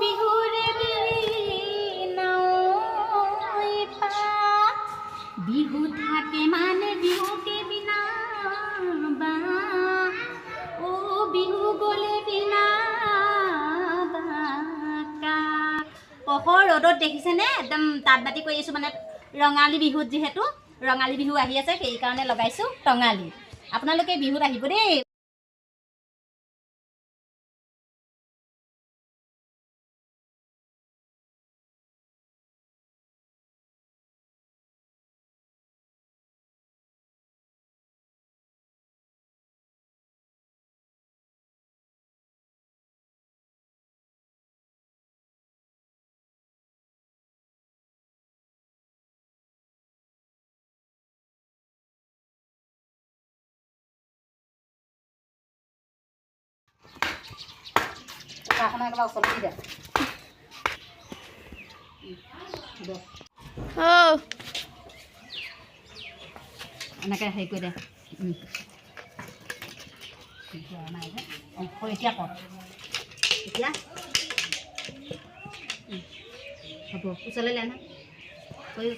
বিহুৰে বিহু থাকে মানে বিহুকে বিনা বা বিহু গ'লে বিনা পহৰ ৰ'দত দেখিছেনে একদম তাঁত বাতি কৰি আছোঁ মানে ৰঙালী বিহুত যিহেতু ৰঙালী বিহু আহি আছে সেইকাৰণে লগাইছোঁ টঙালী আপোনালোকে বিহুত আহিব দেই এনেকৈ হেৰি কৰি দে এতিয়া কওঁ এতিয়া হ'ব ওচৰলৈ লে না কৈ